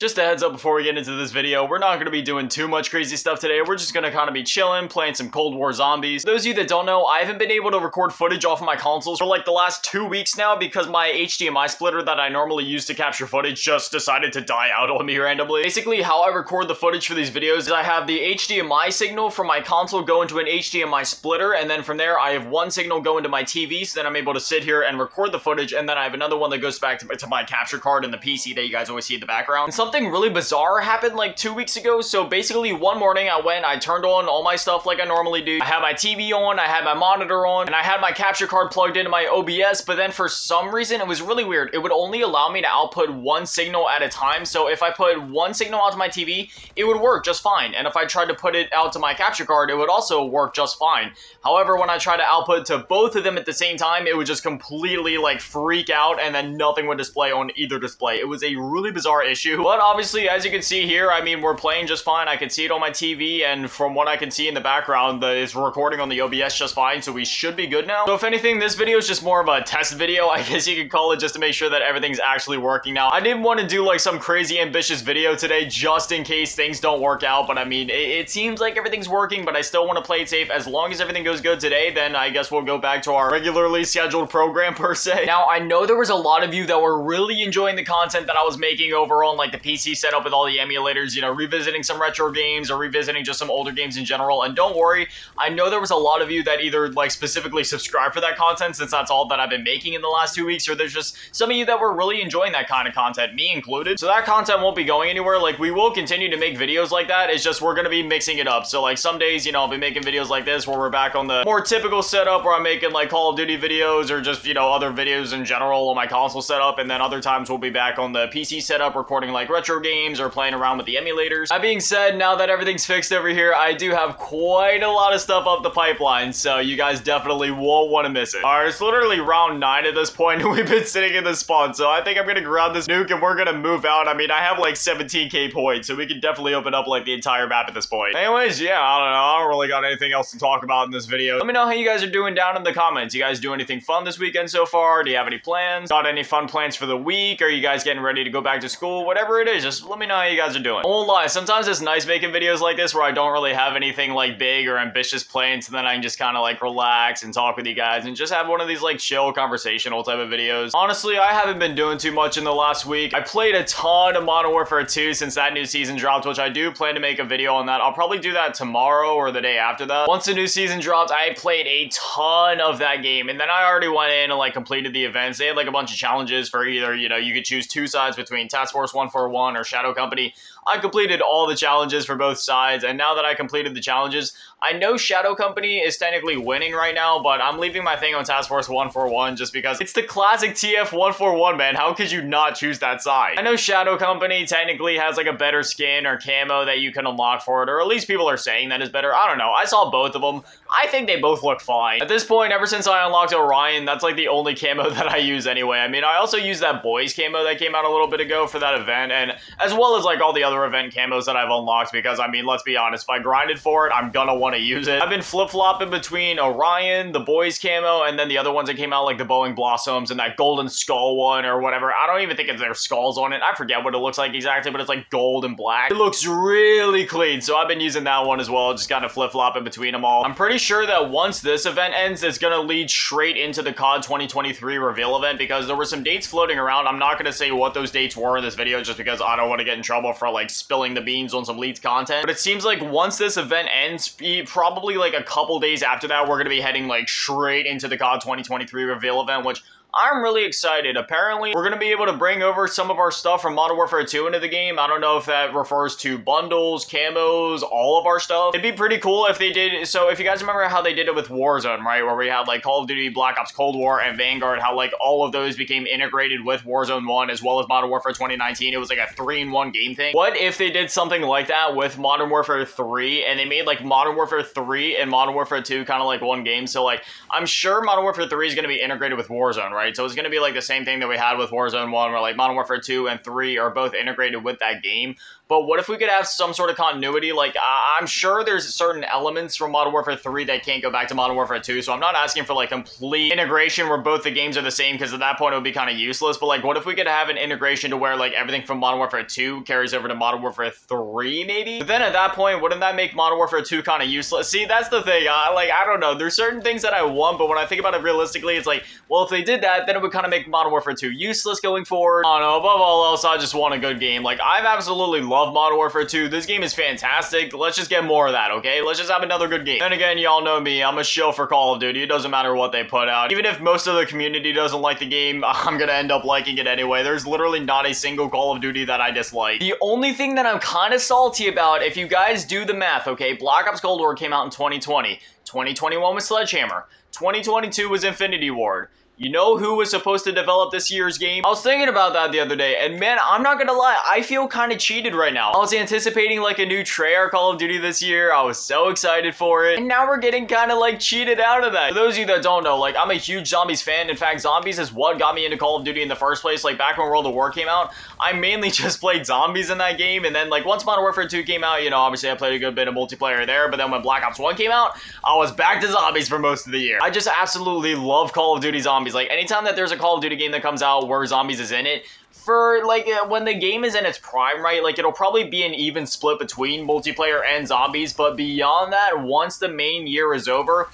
Just a heads up before we get into this video, we're not going to be doing too much crazy stuff today. We're just going to kind of be chilling, playing some Cold War Zombies. For those of you that don't know, I haven't been able to record footage off of my consoles for like the last 2 weeks now because my HDMI splitter that I normally use to capture footage just decided to die out on me randomly. Basically, how I record the footage for these videos is I have the HDMI signal from my console go into an HDMI splitter, and then from there I have one signal go into my TV, so then I'm able to sit here and record the footage, and then I have another one that goes back to my capture card and the PC that you guys always see in the background. And something really bizarre happened like 2 weeks ago. So basically one morning I turned on all my stuff like I normally do. I had my TV on, I had my monitor on, and I had my capture card plugged into my OBS, but then for some reason it was really weird. It would only allow me to output one signal at a time. So if I put one signal out to my TV, it would work just fine. And if I tried to put it out to my capture card, it would also work just fine. However, when I tried to output to both of them at the same time, it would just completely like freak out, and then nothing would display on either display. It was a really bizarre issue, but obviously, as you can see here, I mean, we're playing just fine. I can see it on my TV, and from what I can see in the background, it's recording on the OBS just fine, so we should be good now. So if anything, this video is just more of a test video, I guess you could call it, just to make sure that everything's actually working now. I didn't want to do like some crazy ambitious video today just in case things don't work out, but I mean, it seems like everything's working, but I still want to play it safe. As long as everything goes good today, then I guess we'll go back to our regularly scheduled program per se. Now, I know there was a lot of you that were really enjoying the content that I was making over on like the PC setup with all the emulators, you know, revisiting some retro games or revisiting just some older games in general. And don't worry, I know there was a lot of you that either like specifically subscribe for that content, since that's all that I've been making in the last 2 weeks, or there's just some of you that were really enjoying that kind of content, me included. So that content won't be going anywhere. Like, we will continue to make videos like that. It's just we're going to be mixing it up. So like some days, you know, I'll be making videos like this where we're back on the more typical setup where I'm making like Call of Duty videos or just, you know, other videos in general on my console setup. And then other times we'll be back on the PC setup recording like retro games or playing around with the emulators. That being said, now that everything's fixed over here, I do have quite a lot of stuff up the pipeline, so you guys definitely won't want to miss it. Alright, it's literally round 9 at this point, and we've been sitting in this spawn, so I think I'm gonna grab this nuke and we're gonna move out. I mean, I have like 17k points, so we can definitely open up like the entire map at this point. Anyways, yeah, I don't know. I don't really got anything else to talk about in this video. Let me know how you guys are doing down in the comments. You guys do anything fun this weekend so far? Do you have any plans? Got any fun plans for the week? Are you guys getting ready to go back to school? Whatever it is, just let me know how you guys are doing. I won't lie, sometimes it's nice making videos like this where I don't really have anything like big or ambitious plans, and then I can just kind of like relax and talk with you guys and just have one of these like chill conversational type of videos. Honestly, I haven't been doing too much in the last week. I played a ton of Modern Warfare 2 since that new season dropped, which I do plan to make a video on that. I'll probably do that tomorrow or the day after that. Once the new season dropped, I played a ton of that game, and then I already went in and like completed the events. They had like a bunch of challenges for either, you know, you could choose two sides between Task Force 141 or Shadow Company. I completed all the challenges for both sides, and now that I completed the challenges, I know Shadow Company is technically winning right now, but I'm leaving my thing on Task Force 141 just because it's the classic TF141, man. How could you not choose that side? I know Shadow Company technically has like a better skin or camo that you can unlock for it, or at least people are saying that is better. I don't know. I saw both of them. I think they both look fine. At this point, ever since I unlocked Orion, that's like the only camo that I use anyway. I mean, I also used that boys camo that came out a little bit ago for that event, and as well as like all the other event camos that I've unlocked, because I mean, let's be honest, if I grinded for it, I'm gonna want to use it. I've been flip-flopping between Orion, the boys camo, and then the other ones that came out like the Boeing Blossoms and that golden skull one or whatever. I don't even think there's skulls on it. I forget what it looks like exactly, but it's like gold and black. It looks really clean, so I've been using that one as well, just kind of flip-flopping between them all. I'm pretty sure that once this event ends, it's gonna lead straight into the COD 2023 reveal event, because there were some dates floating around. I'm not gonna say what those dates were in this video just because I don't want to get in trouble for like spilling the beans on some leaked content, but it seems like once this event ends, probably like a couple days after that, we're gonna be heading like straight into the COD 2023 reveal event, which I'm really excited. Apparently, we're going to be able to bring over some of our stuff from Modern Warfare 2 into the game. I don't know if that refers to bundles, camos, all of our stuff. It'd be pretty cool if they did. So if you guys remember how they did it with Warzone, right? Where we had like Call of Duty, Black Ops Cold War, and Vanguard, how like all of those became integrated with Warzone 1 as well as Modern Warfare 2019. It was like a 3-in-1 game thing. What if they did something like that with Modern Warfare 3 and they made like Modern Warfare 3 and Modern Warfare 2 kind of like one game? So like, I'm sure Modern Warfare 3 is going to be integrated with Warzone, right? right? So it's going to be like the same thing that we had with Warzone 1, where like Modern Warfare 2 and 3 are both integrated with that game. But what if we could have some sort of continuity? Like, I'm sure there's certain elements from Modern Warfare 3 that can't go back to Modern Warfare 2, so I'm not asking for, like, complete integration where both the games are the same, because at that point it would be kind of useless. But, like, what if we could have an integration to where, like, everything from Modern Warfare 2 carries over to Modern Warfare 3, maybe? But then at that point, wouldn't that make Modern Warfare 2 kind of useless? See, that's the thing. I don't know. There's certain things that I want, but when I think about it realistically, it's like, well, if they did that, then it would kind of make Modern Warfare 2 useless going forward. I don't know. Above all else, I just want a good game. Like, I've absolutely loved Modern Warfare 2. This game is fantastic. Let's just get more of that, okay? Let's just have another good game. Then again, y'all know me. I'm a shill for Call of Duty. It doesn't matter what they put out. Even if most of the community doesn't like the game, I'm gonna end up liking it anyway. There's literally not a single Call of Duty that I dislike. The only thing that I'm kind of salty about, if you guys do the math, okay? Black Ops Cold War came out in 2020. 2021 was Sledgehammer. 2022 was Infinity Ward. You know who was supposed to develop this year's game? I was thinking about that the other day, and man, I'm not gonna lie, I feel kind of cheated right now. I was anticipating like a new Treyarch Call of Duty this year. I was so excited for it, and now we're getting kind of like cheated out of that. For those of you that don't know, like, I'm a huge Zombies fan. In fact, Zombies is what got me into Call of Duty in the first place. Like, back when World of War came out, I mainly just played Zombies in that game, and then like once Modern Warfare 2 came out, you know, obviously I played a good bit of multiplayer there, but then when Black Ops 1 came out, I was back to Zombies for most of the year. I just absolutely love Call of Duty Zombies. Like, anytime that there's a Call of Duty game that comes out where Zombies is in it, for like when the game is in its prime, right, like it'll probably be an even split between multiplayer and Zombies, but beyond that, once the main year is over,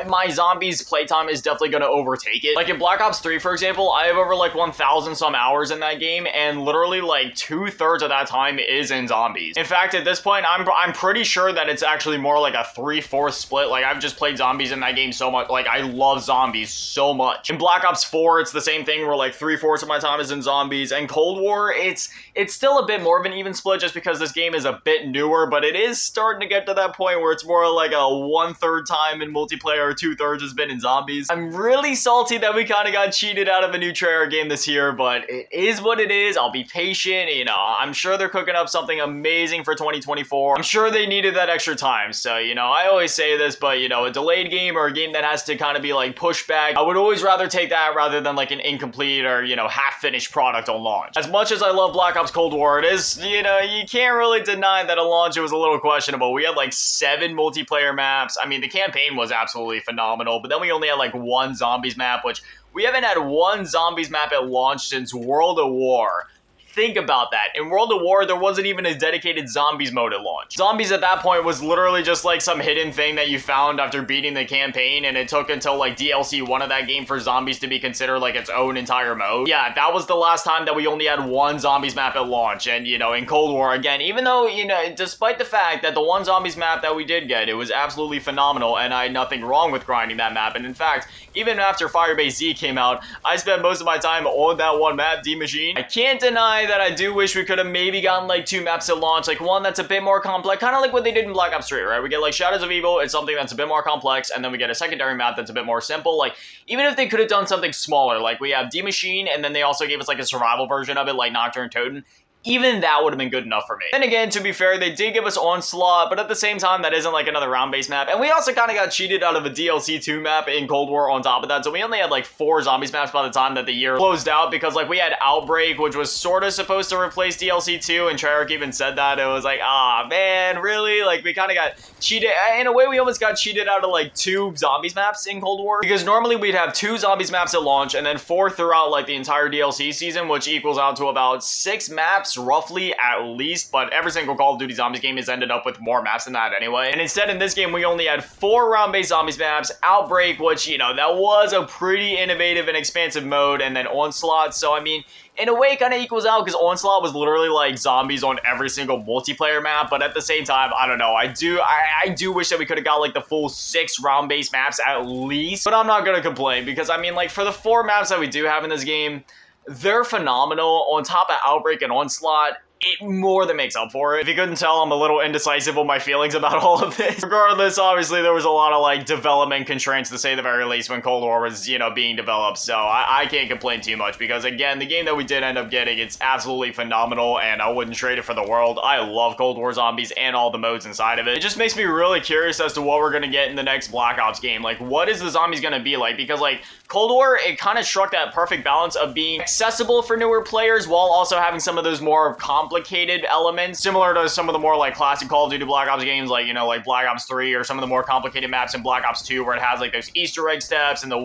my Zombies playtime is definitely going to overtake it. Like in Black Ops 3, for example, I have over like 1,000 some hours in that game, and literally like 2/3 of that time is in Zombies. In fact, at this point, I'm pretty sure that it's actually more like a 3/4 split. Like, I've just played Zombies in that game so much. Like, I love Zombies so much. In Black Ops 4, it's the same thing where like 3/4 of my time is in Zombies. And Cold War, it's still a bit more of an even split just because this game is a bit newer, but it is starting to get to that point where it's more like a 1/3 time in multiplayer, 2/3 has been in Zombies. I'm really salty that we kind of got cheated out of a new Treyarch game this year, but it is what it is. I'll be patient, you know, I'm sure they're cooking up something amazing for 2024. I'm sure they needed that extra time, so, you know, I always say this, but, you know, a delayed game or a game that has to kind of be like pushed back, I would always rather take that rather than like an incomplete or, you know, half-finished product on launch. As much as I love Black Ops Cold War, it is, you know, you can't really deny that at launch it was a little questionable. We had like 7 multiplayer maps. I mean, the campaign was absolutely phenomenal, but then we only had like 1 Zombies map, which we haven't had 1 Zombies map at launch since World of War. Think about that. In World of War, there wasn't even a dedicated Zombies mode at launch. Zombies at that point was literally just like some hidden thing that you found after beating the campaign, and it took until like DLC 1 of that game for Zombies to be considered like its own entire mode. Yeah, that was the last time that we only had 1 Zombies map at launch. And, you know, in Cold War, again, even though, you know, despite the fact that the 1 Zombies map that we did get, it was absolutely phenomenal, and I had nothing wrong with grinding that map. And in fact, even after Firebase Z came out, I spent most of my time on that 1 map, D Machine. I can't deny that I do wish we could have maybe gotten like 2 maps at launch, like one that's a bit more complex, kind of like what they did in Black Ops 3, right? We get like Shadows of Evil, it's something that's a bit more complex, and then we get a secondary map that's a bit more simple. Like, even if they could have done something smaller, like we have D Machine, and then they also gave us like a survival version of it, like Nocturne Totem, even that would have been good enough for me. Then again, to be fair, they did give us Onslaught, but at the same time, that isn't like another round-based map. And we also kind of got cheated out of a DLC 2 map in Cold War on top of that, so we only had like 4 Zombies maps by the time that the year closed out, because like we had Outbreak, which was sort of supposed to replace DLC 2, and Treyarch even said that. It was like, ah, man, really? Like, we kind of got cheated. In a way, we almost got cheated out of like 2 Zombies maps in Cold War, because normally we'd have 2 Zombies maps at launch, and then 4 throughout like the entire DLC season, which equals out to about 6 maps roughly at least, but every single Call of Duty Zombies game has ended up with more maps than that anyway. And instead, in this game, we only had 4 round-based Zombies maps, Outbreak, which, you know, that was a pretty innovative and expansive mode, and then Onslaught. So, I mean, in a way, it kind of equals out, because Onslaught was literally like Zombies on every single multiplayer map, but at the same time, I don't know, I do wish that we could have got like the full 6 round-based maps at least, but I'm not gonna complain, because I mean, like, for the 4 maps that we do have in this game, they're phenomenal. On top of Outbreak and Onslaught, it more than makes up for it. If you couldn't tell, I'm a little indecisive with my feelings about all of this. Regardless, obviously, there was a lot of, like, development constraints, to say the very least, when Cold War was, you know, being developed, so I can't complain too much, because, again, the game that we did end up getting, it's absolutely phenomenal, and I wouldn't trade it for the world. I love Cold War Zombies and all the modes inside of it. It just makes me really curious as to what we're gonna get in the next Black Ops game. Like, what is the zombies gonna be like? Because, like, Cold War, it kind of struck that perfect balance of being accessible for newer players while also having some of those more complicated elements, similar to some of the more, like, classic Call of Duty Black Ops games, like, you know, like Black Ops 3 or some of the more complicated maps in Black Ops 2 where it has, like, those Easter egg steps and the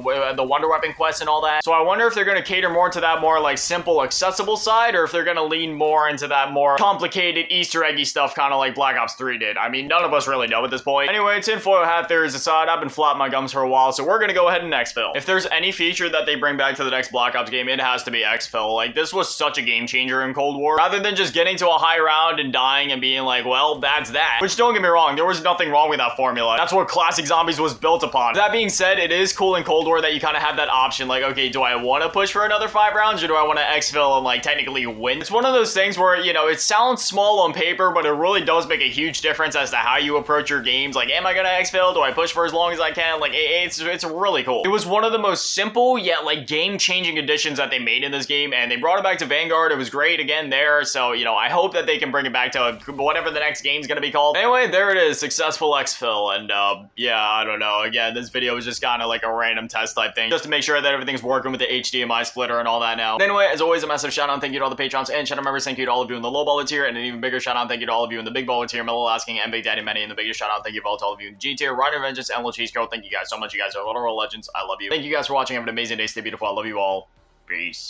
Wonder Weapon quests and all that. So I wonder if they're gonna cater more to that more, like, simple, accessible side, or if they're gonna lean more into that more complicated Easter eggy stuff, kind of like Black Ops 3 did. I mean, none of us really know at this point. Anyway, tinfoil hat theories aside, I've been flapping my gums for a while, so we're gonna go ahead and exfil. If there's any feature that they bring back to the next Black Ops game, it has to be exfil. Like, this was such a game changer in Cold War. Rather than just getting to a high round and dying and being like, well, that's that. Which, don't get me wrong, there was nothing wrong with that formula. That's what classic Zombies was built upon. That being said, it is cool in Cold War that you kind of have that option, like, okay, do I want to push for another 5 rounds, or do I want to exfil and, like, technically win? It's one of those things where, you know, it sounds small on paper, but it really does make a huge difference as to how you approach your games. Like, am I gonna exfil? Do I push for as long as I can? Like, it's really cool. It was one of the most simple yet, like, game-changing additions that they made in this game, and they brought it back to Vanguard. It was great again there, so, you know, I hope that they can bring it back to whatever the next game's gonna be called. Anyway, there it is, successful exfil, and yeah, I don't know. Again, this video was just kind of like a random test type thing, just to make sure that everything's working with the HDMI splitter and all that now. But anyway, as always, a massive shout out and thank you to all the Patrons and channel members. Thank you to all of you in the low baller tier, and an even bigger shout out and thank you to all of you in the big baller tier, Mellow Asking and Big Daddy Manny, and the biggest shout out and thank you to all of you in G tier, Ryder Vengeance, and Little Cheese Girl. Thank you guys so much. You guys are literal legends. I love you. Thank you guys for watching. Have an amazing day. Stay beautiful. I love you all. Peace.